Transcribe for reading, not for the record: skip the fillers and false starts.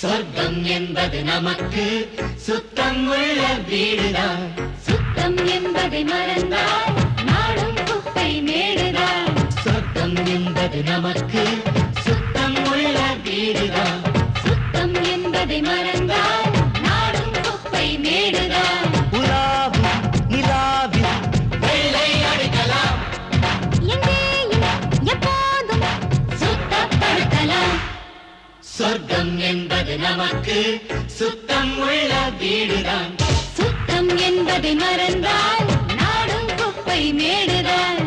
சொர்க்கம் என்பது நமக்கு சுத்தம் உள்ள வீடுதான். சுத்தம் என்பதை மறந்தால் நாடும் குப்பை மேடுதான். சொர்க்கம் என்பது நமக்கு சுத்தம் உள்ள வீடுதான். சுத்தம் என்பதை மறந்தால் நாடும் குப்பை மேடுதான். உலாவும் நிலாவில் வெள்ளை அடிக்கலாம், எங்கேயும் எப்போதும் சுத்தப்படுத்தலாம். சொர்க்கம் என்பது நமக்கு சுத்தம் உள்ள வீடுதான். சுத்தம் என்பதை மறந்தால் நாடும் குப்பை மேடுதான்.